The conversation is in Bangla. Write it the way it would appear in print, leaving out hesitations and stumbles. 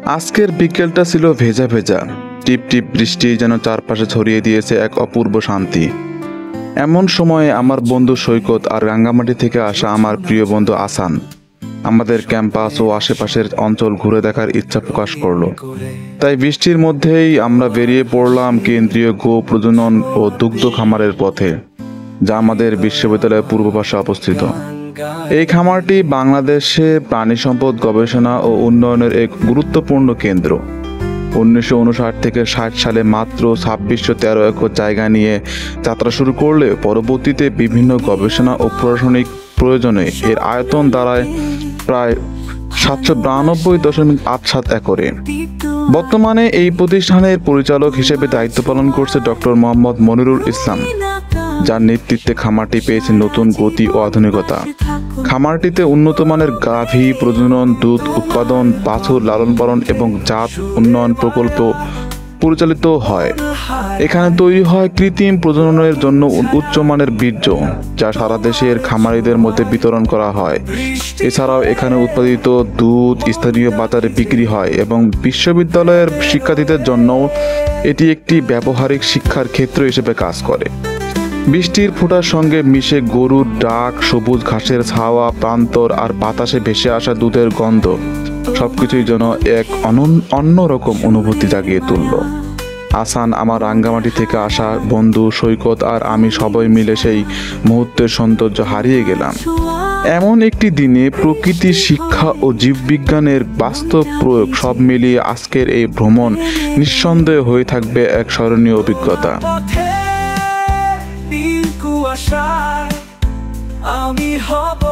আজকের বিকেলটা ছিল ভেজা ভেজা, টিপ টিপ বৃষ্টি যেন চারপাশে ছড়িয়ে দিয়েছে এক অপূর্ব শান্তি। এমন সময়ে আমার বন্ধু সৈকত আর রাঙ্গামাটি থেকে আসা আমার প্রিয় বন্ধু আসান আমাদের ক্যাম্পাস ও আশেপাশের অঞ্চল ঘুরে দেখার ইচ্ছা প্রকাশ করলো। তাই বৃষ্টির মধ্যেই আমরা বেরিয়ে পড়লাম কেন্দ্রীয় গো প্রজনন ও দুগ্ধ খামারের পথে, যা আমাদের বিশ্ববিদ্যালয়ের পূর্ব পাশে অবস্থিত। এই খামারটি বাংলাদেশে প্রাণী সম্পদ গবেষণা ও উন্নয়নের এক গুরুত্বপূর্ণ কেন্দ্র। 1959 থেকে 60 সালে মাত্র 2613 একর জায়গা নিয়ে যাত্রা শুরু করলে পরবর্তীতে বিভিন্ন গবেষণা ও প্রশাসনিক প্রয়োজনে এর আয়তন দাঁড়ায় প্রায় 792.87 একরে। বর্তমানে এই প্রতিষ্ঠানের পরিচালক হিসেবে দায়িত্ব পালন করছে ডক্টর মোহাম্মদ মনিরুল ইসলাম, যার নেতৃত্বে খামারটি পেয়েছে নতুন গতি ও আধুনিকতা। খামারটিতে উন্নত মানের গাভী প্রজনন, দুধ উৎপাদন, বাছুর লালন পালন এবং জাত উন্নয়ন প্রকল্প পরিচালিত হয়। এখানে তৈরি হয় কৃত্রিম প্রজননের জন্য উচ্চমানের বীর্য, যা সারা দেশের খামারিদের মধ্যে বিতরণ করা হয়। এছাড়াও এখানে উৎপাদিত দুধ স্থানীয় বাজারে বিক্রি হয় এবং বিশ্ববিদ্যালয়ের শিক্ষার্থীদের জন্য এটি একটি ব্যবহারিক শিক্ষার ক্ষেত্র হিসেবে কাজ করে। বৃষ্টির ফোঁটার সঙ্গে মিশে গরুর ডাক, সবুজ ঘাসের ছাওয়া, প্রান্তর আর বাতাসে ভেসে আসা দুধের গন্ধ সবকিছুই যেন এক অন্যরকম অনুভূতি জাগিয়ে তুলল। আসান, আমার রাঙ্গামাটি থেকে আসা বন্ধু সৈকত আর আমি সবাই মিলে সেই মুহূর্তের সৌন্দর্য হারিয়ে গেলাম। এমন একটি দিনে প্রকৃতি, শিক্ষা ও জীববিজ্ঞানের বাস্তব প্রয়োগ সব মিলিয়ে আজকের এই ভ্রমণ নিঃসন্দেহে হয়ে থাকবে এক স্মরণীয় অভিজ্ঞতা। আমি হব।